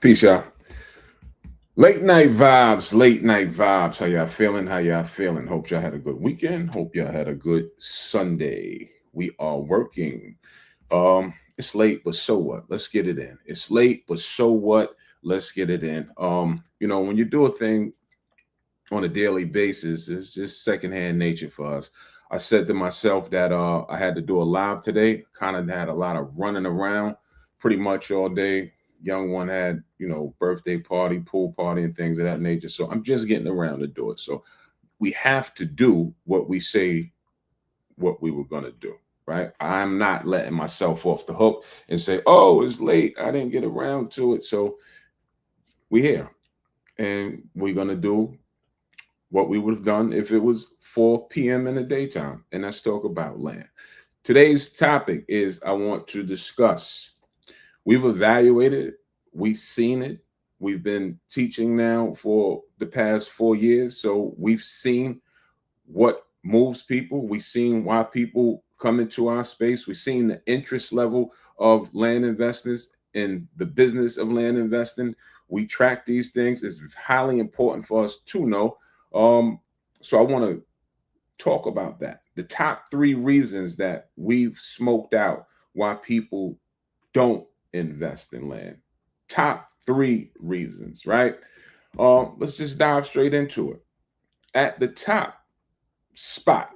Peace, y'all. Late night vibes, late night vibes. How y'all feeling? How y'all feeling? Hope y'all had a good weekend. Hope y'all had a good Sunday. We are working. It's late, but so what? Let's get it in. It's late, but so what? Let's get it in. When you do a thing on a daily basis, it's just secondhand nature for us. I said to myself that I had to do a live today. Kind of had a lot of running around pretty much all day. Young one had, birthday party, pool party, and things of that nature. So I'm just getting around to do it. So we have to do what we say what we were going to do, right? I'm not letting myself off the hook and say, oh, it's late. I didn't get around to it. So we're here and we're going to do what we would have done if it was 4 p.m. in the daytime. And let's talk about land. Today's topic is I want to discuss. We've evaluated it, we've seen it, we've been teaching now for the past 4 years. So we've seen what moves people, we've seen why people come into our space, we've seen the interest level of land investors in the business of land investing. We track these things. It's highly important for us to know. So I want to talk about that. The top 3 reasons that we've smoked out why people don't invest in land. Top 3 reasons, right? Let's just dive straight into it. At the top spot,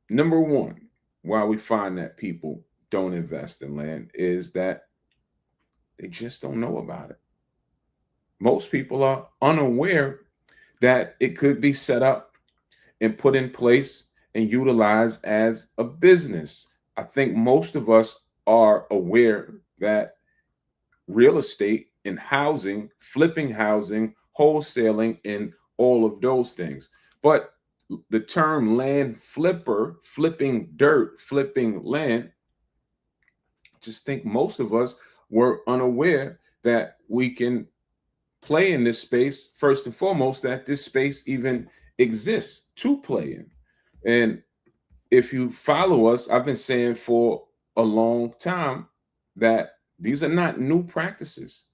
number 1, why we find that people don't invest in land is that they just don't know about it. Most people are unaware that it could be set up and put in place and utilized as a business. I think most of us are aware that real estate and housing, flipping housing, wholesaling, and all of those things. But the term land flipper, flipping dirt, flipping land, just think most of us were unaware that we can play in this space, first and foremost, that this space even exists to play in. And if you follow us, I've been saying for a long time that these are not new practices.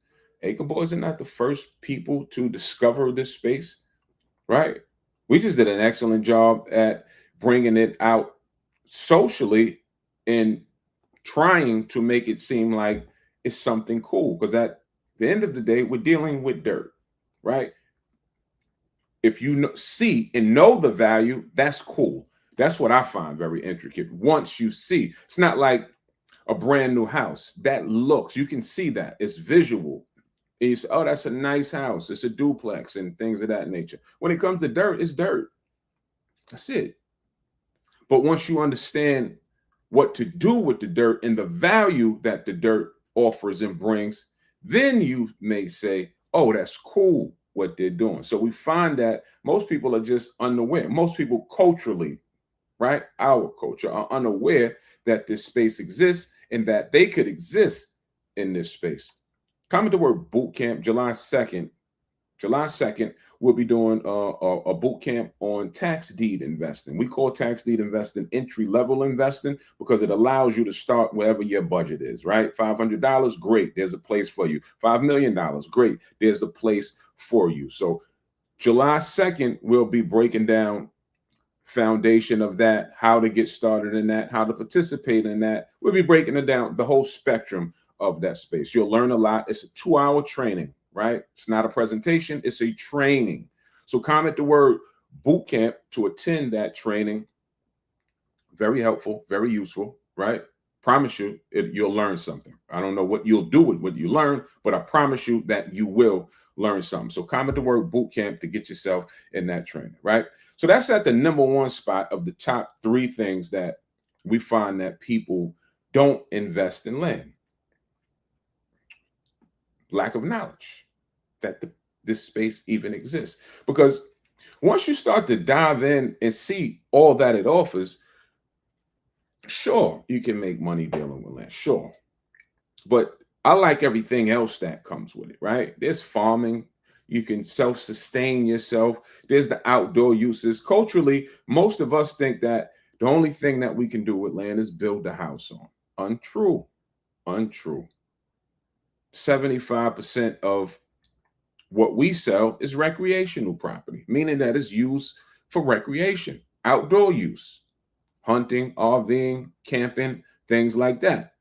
Acre Boys are not the first people to discover this space, right? We just did an excellent job at bringing it out socially and trying to make it seem like it's something cool. Because at the end of the day, we're dealing with dirt, right? If you see and know the value, that's cool. That's what I find very intricate. Once you see, it's not like a brand new house that looks, you can see that it's visual. And you say, oh, that's a nice house. It's a duplex and things of that nature. When it comes to dirt, it's dirt. That's it. But once you understand what to do with the dirt and the value that the dirt offers and brings, then you may say, oh, that's cool what they're doing. So we find that most people are just unaware. Most people culturally, right? Our culture are unaware that this space exists and that they could exist in this space. Comment the word boot camp July 2nd. July 2nd, we'll be doing a boot camp on tax deed investing. We call tax deed investing entry level investing because it allows you to start wherever your budget is, right? $500, great. There's a place for you. $5 million, great. There's a place for you. So July 2nd, we'll be breaking down foundation of that, how to get started in that, how to participate in that. We'll be breaking it down, the whole spectrum of that space. You'll learn a lot. It's a 2-hour training, right? It's not a presentation, it's a training. So comment the word boot camp to attend that training. Very helpful, very useful, right? Promise you, you'll learn something. I don't know what you'll do with what you learn, but I promise you that you will learn something. So comment the word boot camp to get yourself in that training, right? So that's at the number 1 spot of the top 3 things that we find that people don't invest in land. Lack of knowledge that this space even exists. Because once you start to dive in and see all that it offers, sure, you can make money dealing with land, sure. But I like everything else that comes with it, right? There's farming. You can self-sustain yourself. There's the outdoor uses. Culturally, most of us think that the only thing that we can do with land is build a house on. Untrue. Untrue. 75% of What we sell is recreational property, meaning that it's used for recreation, outdoor use, hunting, RVing, camping, things like that.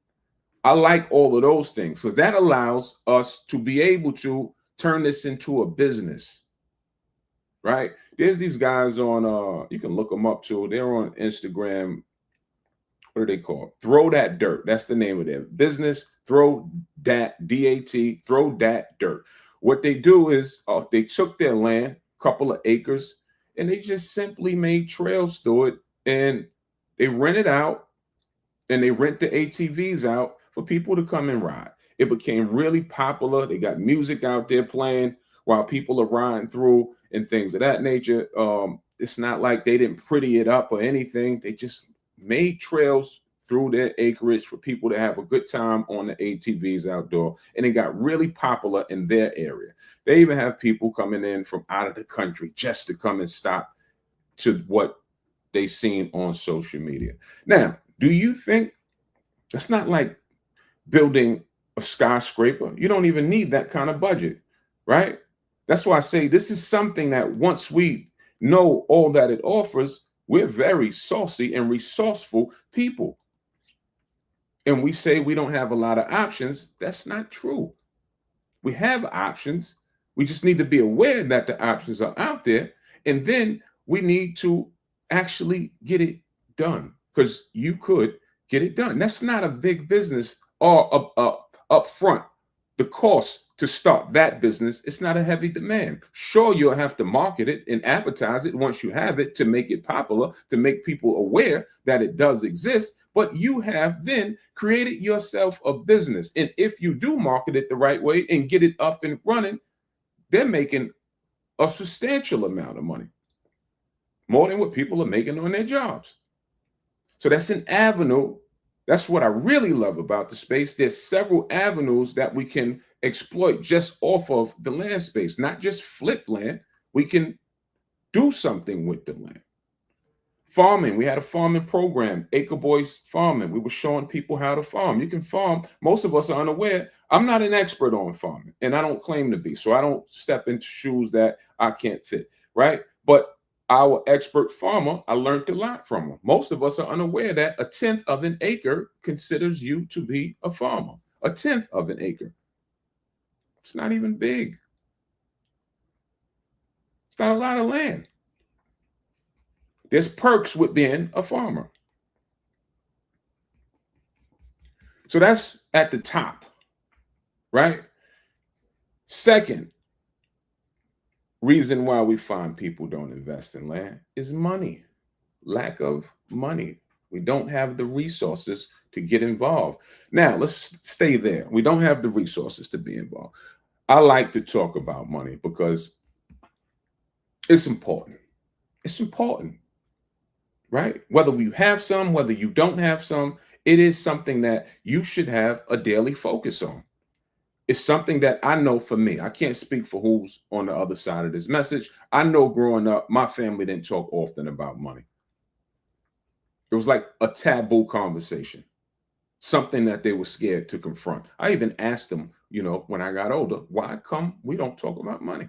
I like all of those things. So that allows us to be able to turn this into a business, right? There's these guys on you can look them up too. They're on Instagram. What are they called? Throw That Dirt. That's the name of their business. Throw That DAT. Throw That Dirt. What they do is they took their land, couple of acres, and they just simply made trails through it, and they rent it out, and they rent the ATVs out for people to come and ride. It became really popular. They got music out there playing while people are riding through and things of that nature. It's not like they didn't pretty it up or anything. They just made trails through their acreage for people to have a good time on the ATVs outdoor. And it got really popular in their area. They even have people coming in from out of the country just to come and stop to what they seen on social media. Now, do you think that's not like building a skyscraper? You don't even need that kind of budget, right? That's why I say this is something that once we know all that it offers, we're very saucy and resourceful people. And we say we don't have a lot of options. That's not true. We have options. We just need to be aware that the options are out there. And then we need to actually get it done, because you could get it done. That's not a big business or up front. The cost to start that business, it's not a heavy demand. Sure, you'll have to market it and advertise it once you have it to make it popular, to make people aware that it does exist. But you have then created yourself a business. And if you do market it the right way and get it up and running, they're making a substantial amount of money, more than what people are making on their jobs. So that's an avenue. That's what I really love about the space. There's several avenues that we can exploit just off of the land space, not just flip land. We can do something with the land. Farming, we had a farming program, Acre Boys Farming. We were showing people how to farm. You can farm. Most of us are unaware. I'm not an expert on farming, and I don't claim to be. So I don't step into shoes that I can't fit, right? But our expert farmer, I learned a lot from him. Most of us are unaware that 1/10 of an acre considers you to be a farmer. 1/10 of an acre. It's not even big. It's not a lot of land. There's perks with being a farmer. So that's at the top, right? Second reason why we find people don't invest in land is money, lack of money. We don't have the resources to get involved. Now, let's stay there. We don't have the resources to be involved. I like to talk about money because it's important. It's important, right? Whether you have some, whether you don't have some, it is something that you should have a daily focus on. It's something that I know for me. I can't speak for who's on the other side of this message. I know growing up, my family didn't talk often about money. It was like a taboo conversation, something that they were scared to confront. I even asked them, when I got older, why come we don't talk about money?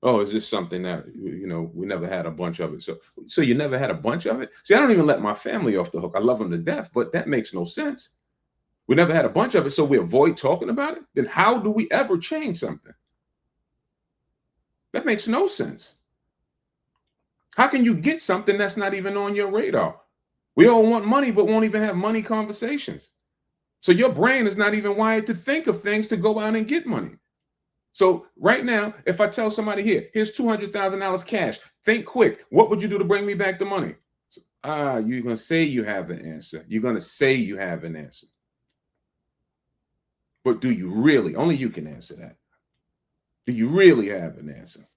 Oh, is this something that, we never had a bunch of it? So you never had a bunch of it? See, I don't even let my family off the hook. I love them to death, but that makes no sense. We never had a bunch of it, so we avoid talking about it? Then how do we ever change something? That makes no sense. How can you get something that's not even on your radar? We all want money, but won't even have money conversations. So your brain is not even wired to think of things to go out and get money. So right now, if I tell somebody here's $200,000 cash, think quick. What would you do to bring me back the money? You're going to say you have an answer. You're going to say you have an answer. But do you really? Only you can answer that. Do you really have an answer?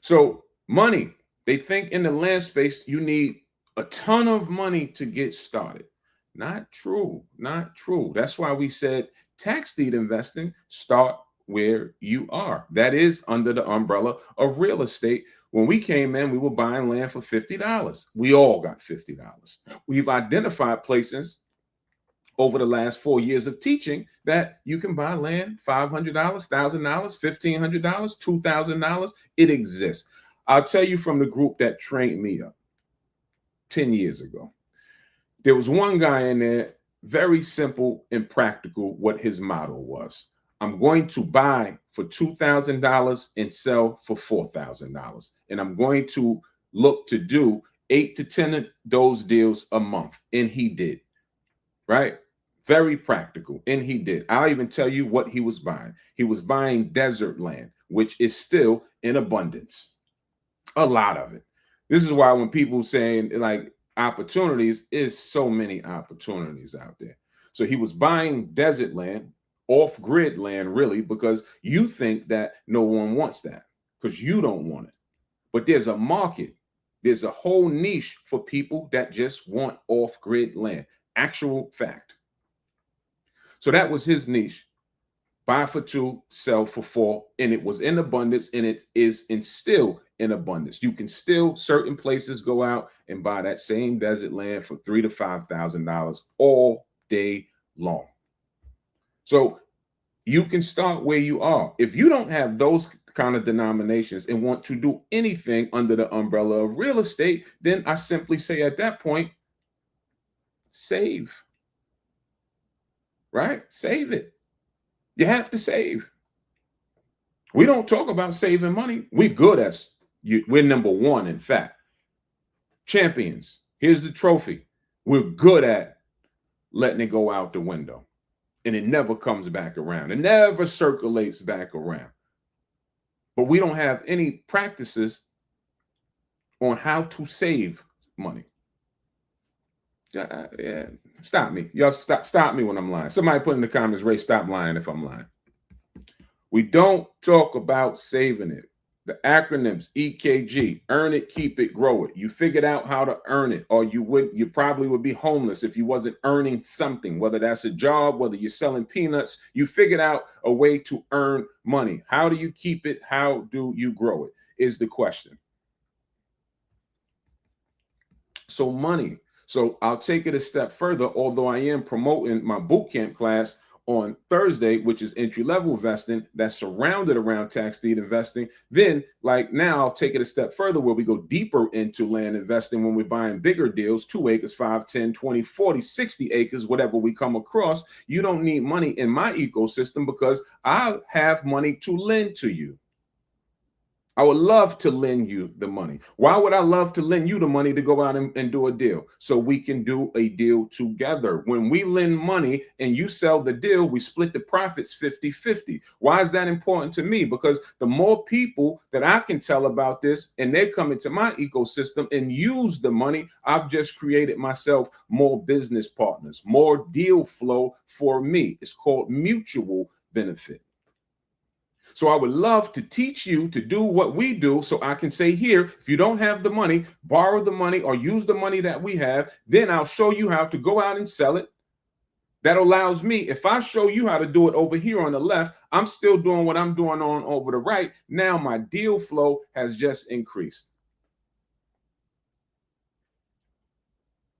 So money, they think in the land space, you need a ton of money to get started. Not true. Not true. That's why we said tax deed investing, start where you are. That is under the umbrella of real estate. When we came in, we were buying land for $50. We all got $50. We've identified places over the last 4 years of teaching that you can buy land $500, $1,000, $1,500, $2,000. It exists. I'll tell you from the group that trained me up 10 years ago. There was one guy in there, very simple and practical, what his motto was. I'm going to buy for $2,000 and sell for $4,000. And I'm going to look to do 8 to 10 of those deals a month. And he did, right? Very practical. And he did. I'll even tell you what he was buying. He was buying desert land, which is still in abundance. A lot of it. This is why when people saying like opportunities, is so many opportunities out there. So he was buying desert land, off-grid land, really, because you think that no one wants that because you don't want it. But there's a market. There's a whole niche for people that just want off-grid land. Actual fact. So that was his niche. Buy for 2, sell for 4, and it was in abundance, and it is still in abundance. You can still, certain places, go out and buy that same desert land for $3,000 to $5,000 all day long. So you can start where you are. If you don't have those kind of denominations and want to do anything under the umbrella of real estate, then I simply say at that point, save. Right? Save it. You have to save. We don't talk about saving money. We're good at you. We're number one, in fact. Champions. Here's the trophy. We're good at letting it go out the window. And it never comes back around. It never circulates back around. But we don't have any practices on how to save money. Yeah, stop me. Y'all stop me when I'm lying. Somebody put in the comments, Ray, stop lying if I'm lying. We don't talk about saving it. The acronyms, EKG, earn it, keep it, grow it. You figured out how to earn it, or you probably would be homeless if you wasn't earning something, whether that's a job, whether you're selling peanuts. You figured out a way to earn money. How do you keep it? How do you grow it is the question. So money. So I'll take it a step further, although I am promoting my boot camp class on Thursday, which is entry-level investing that's surrounded around tax deed investing. Then, like now, I'll take it a step further where we go deeper into land investing when we're buying bigger deals, 2 acres, 5, 10, 20, 40, 60 acres, whatever we come across. You don't need money in my ecosystem because I have money to lend to you. I would love to lend you the money. Why would I love to lend you the money to go out and do a deal? So we can do a deal together. When we lend money and you sell the deal, we split the profits 50-50. Why is that important to me? Because the more people that I can tell about this and they come into my ecosystem and use the money, I've just created myself more business partners, more deal flow for me. It's called mutual benefit. So I would love to teach you to do what we do so I can say here, if you don't have the money, borrow the money or use the money that we have, then I'll show you how to go out and sell it. That allows me, if I show you how to do it over here on the left, I'm still doing what I'm doing on over the right. Now my deal flow has just increased.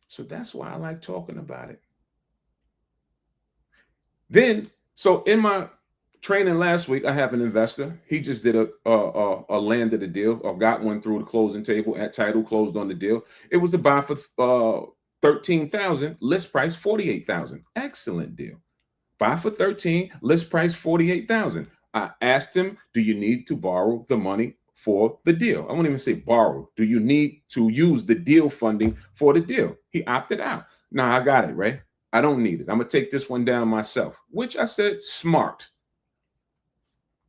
So that's why I like talking about it. Then, so in my training last week, I have an investor. He just did a landed a deal or got one through the closing table at title, closed on the deal. It was a buy for $13,000, list price $48,000. Excellent deal. Buy for 13, list price $48,000. I asked him, do you need to borrow the money for the deal? I won't even say borrow. Do you need to use the deal funding for the deal? He opted out. Nah, I got it, Ray. I don't need it. I'm going to take this one down myself, which I said smart.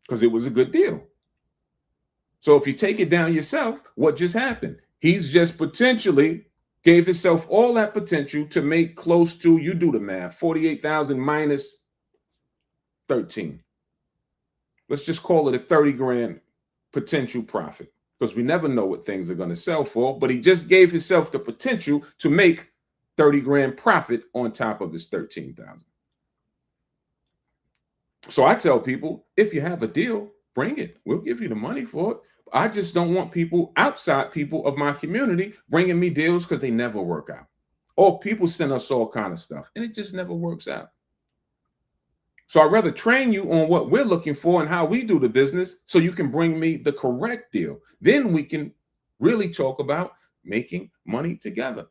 Because it was a good deal. So if you take it down yourself, what just happened? He's just potentially gave himself all that potential to make close to, you do the math, 48,000 minus 13. Let's just call it a 30 grand potential profit because we never know what things are going to sell for, but he just gave himself the potential to make 30 grand profit on top of his 13,000. So I tell people, if you have a deal, bring it. We'll give you the money for it. I just don't want people, outside people of my community, bringing me deals because they never work out. Or people send us all kind of stuff, and it just never works out. So I'd rather train you on what we're looking for and how we do the business so you can bring me the correct deal. Then we can really talk about making money together.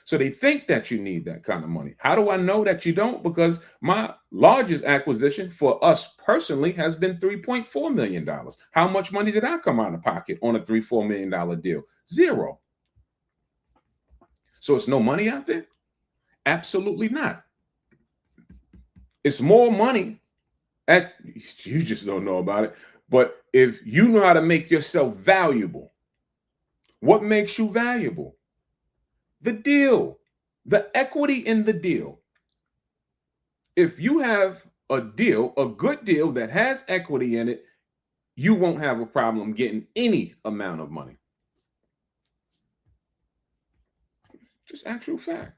So they think that you need that kind of money. How do I know that you don't? Because my largest acquisition for us personally has been $3.4 million. How much money did I come out of pocket on a $3-4 million deal? Zero. So it's no money out there? Absolutely not. It's more money you just don't know about it. But if you know how to make yourself valuable, what makes you valuable? The deal, the equity in the deal. If you have a deal, a good deal that has equity in it, you won't have a problem getting any amount of money. Just actual fact.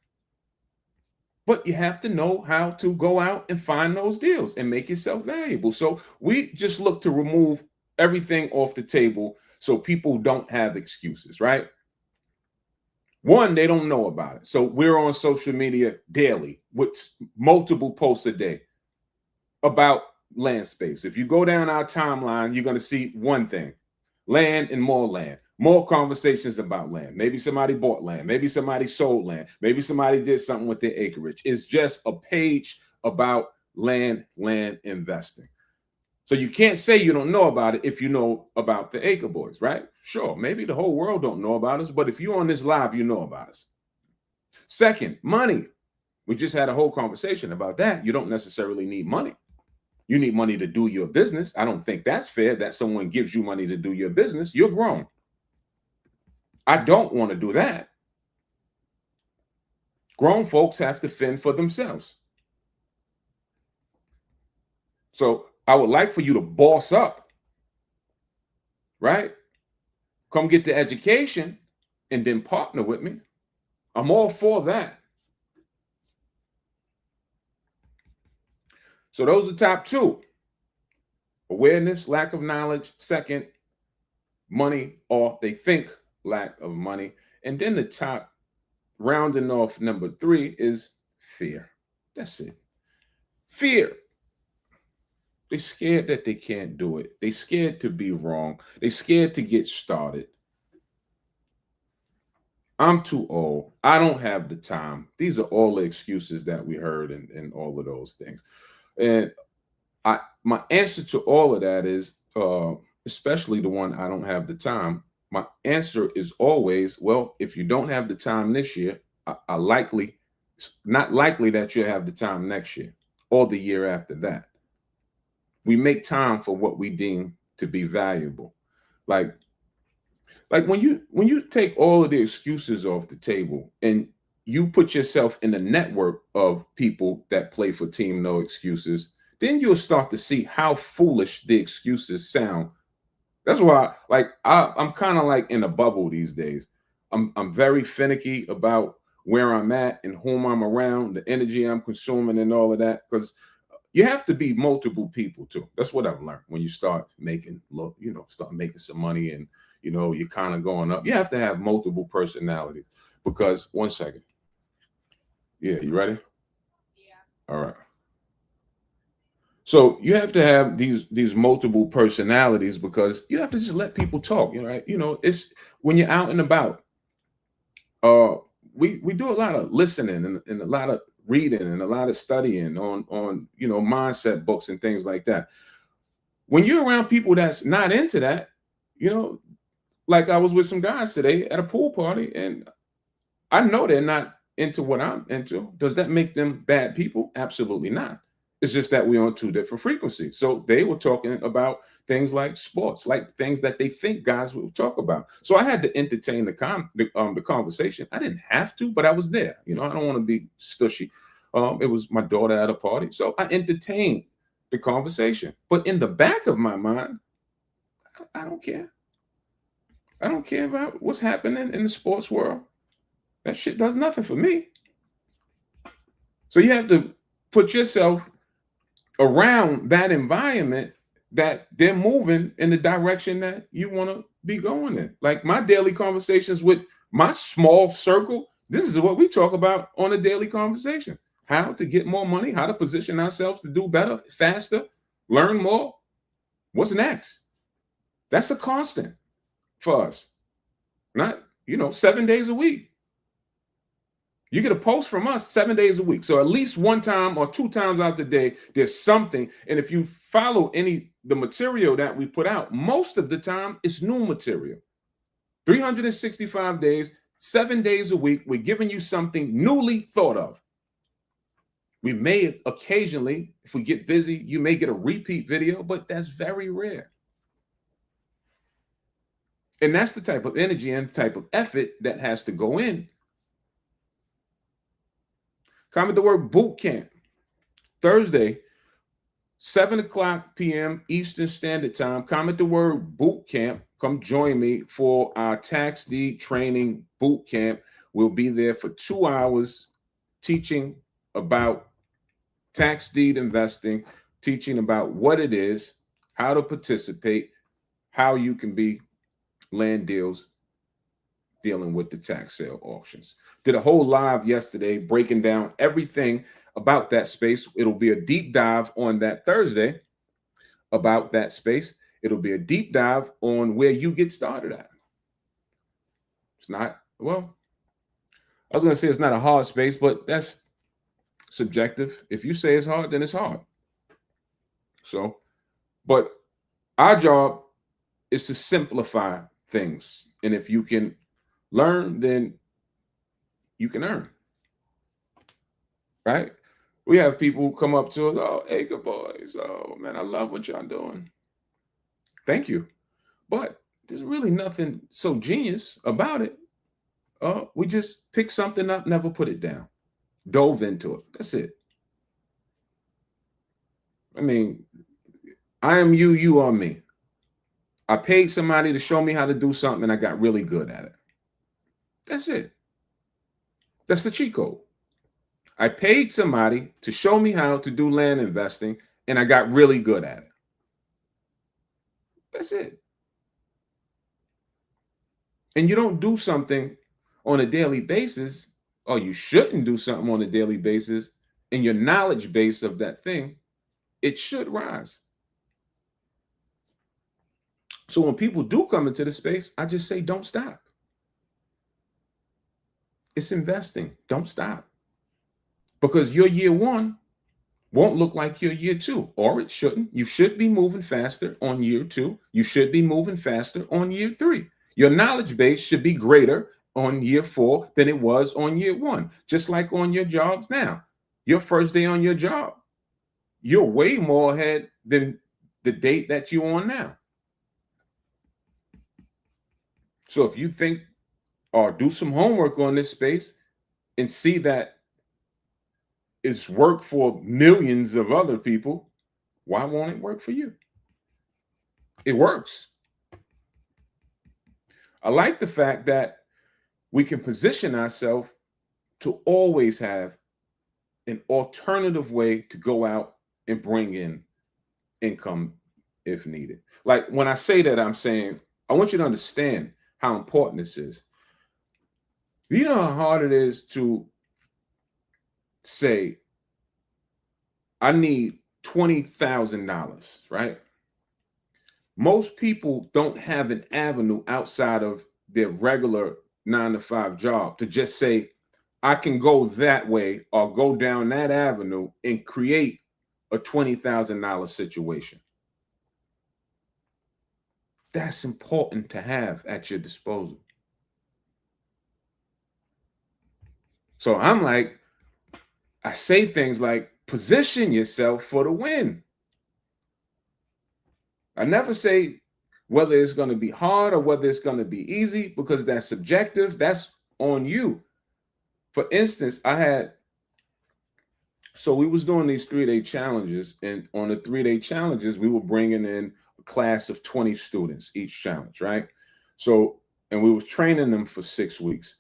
But you have to know how to go out and find those deals and make yourself valuable. So we just look to remove everything off the table so people don't have excuses, right? One, they don't know about it. So we're on social media daily with multiple posts a day about land space. If you go down our timeline, you're going to see one thing: land and more land. More conversations about land. Maybe somebody bought land. Maybe somebody sold land. Maybe somebody did something with their acreage. It's just a page about land investing. So you can't say you don't know about it if you know about the Acre Boys, right? Sure, maybe the whole world don't know about us, but if you're on this live, you know about us. Second, money. We just had a whole conversation about that. You don't necessarily need money. You need money to do your business. I don't think that's fair that someone gives you money to do your business. You're grown. I don't want to do that. Grown folks have to fend for themselves. So I would like for you to boss up, right? Come get the education and then partner with me. I'm all for that. So those are top two: awareness, lack of knowledge. Second, money, or they think lack of money. And then the top, rounding off number three, is fear. That's it. Fear. They're scared that they can't do it. They're scared to be wrong. They're scared to get started. I'm too old. I don't have the time. These are all the excuses that we heard and all of those things. And my answer to all of that is, especially the one I don't have the time, my answer is always, well, if you don't have the time this year, it's not likely that you'll have the time next year or the year after that. We make time for what we deem to be valuable. Like when you take all of the excuses off the table and you put yourself in a network of people that play for Team No Excuses, then you'll start to see how foolish the excuses sound. That's why, I'm kind of like in a bubble these days. I'm very finicky about where I'm at and whom I'm around, the energy I'm consuming, and all of that. Because you have to be multiple people too. That's what I've learned. When you start making some money, and you're kind of going up, you have to have multiple personalities. Because one second, yeah, you ready? Yeah. All right. So you have to have these multiple personalities because you have to just let people talk, right? It's when you're out and about. We do a lot of listening and a lot of reading and a lot of studying on mindset books and things like that. When you're around people that's not into that, like I was with some guys today at a pool party, and I know they're not into what I'm into. Does that make them bad people? Absolutely not. It's just that we're on two different frequencies. So they were talking about things like sports, like things that they think guys will talk about. So I had to entertain the conversation. I didn't have to, but I was there. I don't want to be stushy. It was my daughter at a party, so I entertained the conversation. But in the back of my mind, I don't care. I don't care about what's happening in the sports world. That shit does nothing for me. So you have to put yourself around that environment that they're moving in the direction that you want to be going in. Like my daily conversations with my small circle, This is what we talk about on a daily conversation. How to get more money, how to position ourselves to do better, faster, learn more. What's next? That's a constant for us. Not, 7 days a week. You get a post from us 7 days a week. So at least one time or two times out the day, there's something. And if you follow the material that we put out, most of the time it's new material. 365 days, 7 days a week, we're giving you something newly thought of. We may occasionally, if we get busy, you may get a repeat video, but that's very rare. And that's the type of energy and the type of effort that has to go in. Comment the word boot camp. Thursday, 7:00 p.m. Eastern Standard Time. Comment the word boot camp. Come join me for our tax deed training boot camp. We'll be there for 2 hours teaching about tax deed investing, teaching about what it is, how to participate, how you can be land deals dealing with the tax sale auctions. Did a whole live yesterday breaking down everything about that space. It'll be a deep dive on that Thursday about that space. It'll be a deep dive on where you get started at. It's not, well, I was going to say it's not a hard space, but that's subjective. If you say it's hard, then it's hard. So, but our job is to simplify things. And if you can learn, then you can earn. Right? We have people come up to us, oh, Acre Boys, oh man, I love what y'all doing. Thank you. But there's really nothing so genius about it. We just pick something up, never put it down, dove into it. That's it. I mean, I am you, you are me. I paid somebody to show me how to do something and I got really good at it. That's it. That's the cheat code. I paid somebody to show me how to do land investing and I got really good at it. That's it. And you don't do something on a daily basis, or you shouldn't do something on a daily basis, and your knowledge base of that thing, it should rise. So when people do come into the space, I just say, don't stop. It's investing. Don't stop. Because your year one won't look like your year two, or it shouldn't. You should be moving faster on year two. You should be moving faster on year three. Your knowledge base should be greater on year four than it was on year one, just like on your jobs now. Your first day on your job, you're way more ahead than the date that you're on now. So if you think or do some homework on this space and see that it's worked for millions of other people, why won't it work for you? It works. I like the fact that we can position ourselves to always have an alternative way to go out and bring in income if needed. Like when I say that, I'm saying, I want you to understand how important this is. You know how hard it is to say, I need $20,000, right? Most people don't have an avenue outside of their regular 9-to-5 job to just say, I can go that way or go down that avenue and create a $20,000 situation. That's important to have at your disposal. So I'm like, I say things like, position yourself for the win. I never say whether it's going to be hard or whether it's going to be easy, because that's subjective. That's on you. For instance, we was doing these 3-day challenges, and on the 3-day challenges, we were bringing in a class of 20 students each challenge, right? So, and we were training them for 6 weeks.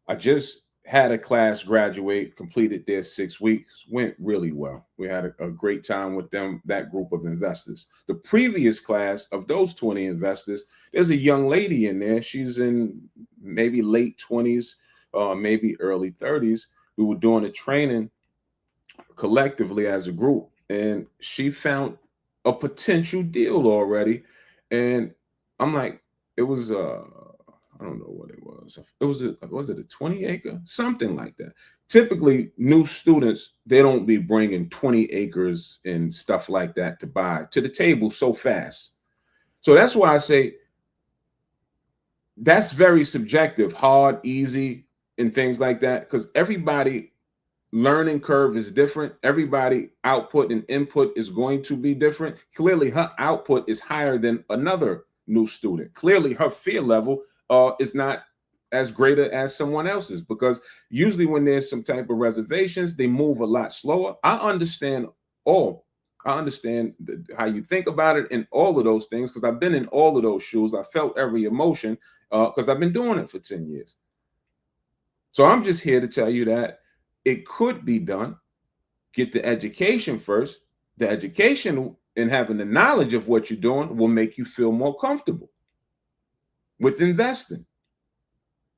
I just had a class graduate, completed their 6 weeks, went really well. We had a great time with them, that group of investors. The previous class of those 20 investors, there's a young lady in there. She's in maybe late 20s, maybe early 30s. We were doing a training collectively as a group, and she found a potential deal already. And I'm like, it was I don't know what it was. It was it a 20 acre, something like that. Typically, new students, they don't be bringing 20 acres and stuff like that to buy to the table so fast. So that's why I say that's very subjective, hard, easy, and things like that, because everybody learning curve is different. Everybody output and input is going to be different. Clearly, her output is higher than another new student. Clearly, her fear level is not as greater as someone else's, because usually when there's some type of reservations, they move a lot slower. All. I understand how you think about it and all of those things, because I've been in all of those shoes. I felt every emotion because I've been doing it for 10 years. So I'm just here to tell you that it could be done. Get the education first. The education and having the knowledge of what you're doing will make you feel more comfortable with investing,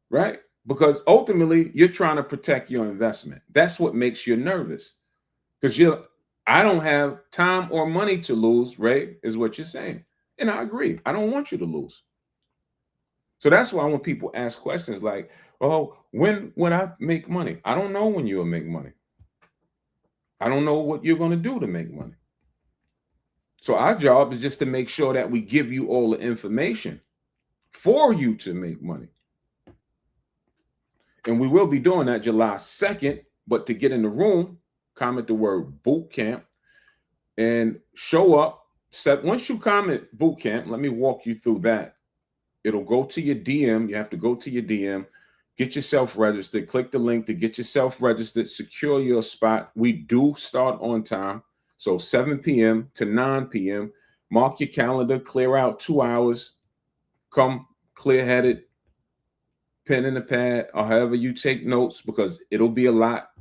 right? Because ultimately you're trying to protect your investment. That's what makes you nervous. Because I don't have time or money to lose, Ray, is what you're saying. And I agree. I don't want you to lose. So that's why when people ask questions like, oh, when would I make money? I don't know when you'll make money. I don't know what you're going to do to make money. So our job is just to make sure that we give you all the information for you to make money. And we will be doing that July 2nd. But to get in the room, comment the word boot camp and show up. Once you comment boot camp, let me walk you through that. It'll go to your DM. You have to go to your DM, get yourself registered, click the link to get yourself registered, secure your spot. We do start on time. So 7 p.m. to 9 p.m. Mark your calendar, clear out 2 hours, come clear-headed, pen and a pad, or however you take notes, because it'll be a lot.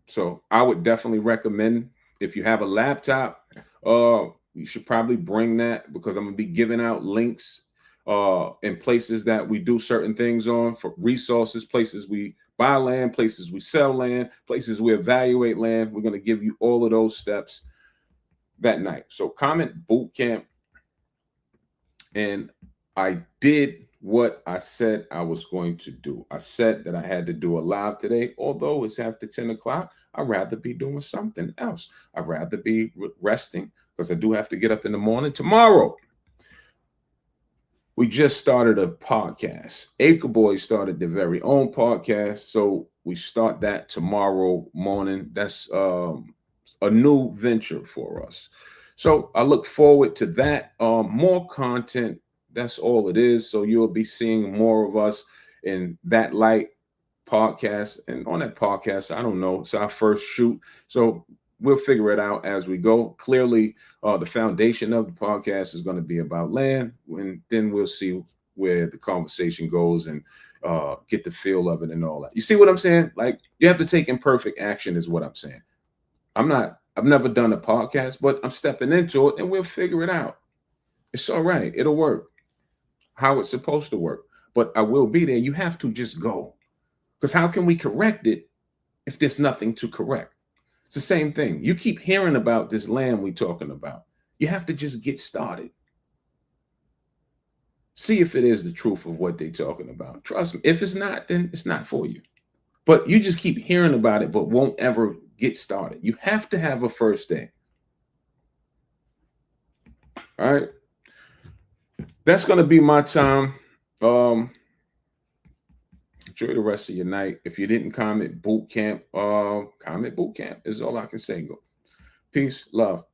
So I would definitely recommend, if you have a laptop, you should probably bring that, because I'm going to be giving out links in places that we do certain things on, for resources, places we buy land, places we sell land, places we evaluate land. We're going to give you all of those steps that night. So comment boot camp. And I did what I said I was going to do. I said that I had to do a live today, although it's after 10 o'clock. I'd rather be doing something else. I'd rather be resting, because I do have to get up in the morning tomorrow. We just started a podcast. Acre Boy started their very own podcast. So we start that tomorrow morning. That's a new venture for us. So I look forward to that. More content. That's all it is. So you'll be seeing more of us in that light podcast. And on that podcast, I don't know, it's our first shoot. So we'll figure it out as we go. Clearly, the foundation of the podcast is going to be about land, and then we'll see where the conversation goes and get the feel of it and all that. You see what I'm saying? Like, you have to take imperfect action is what I'm saying. I've never done a podcast, but I'm stepping into it and we'll figure it out. It's all right. It'll work how it's supposed to work. But I will be there. You have to just go. Because how can we correct it if there's nothing to correct? It's the same thing. You keep hearing about this land we're talking about. You have to just get started. See if it is the truth of what they're talking about. Trust me. If it's not, then it's not for you. But you just keep hearing about it, but won't ever get started. You have to have a first day. All right. That's going to be my time. Enjoy the rest of your night. If you didn't comment boot camp is all I can say. Go. Peace, love.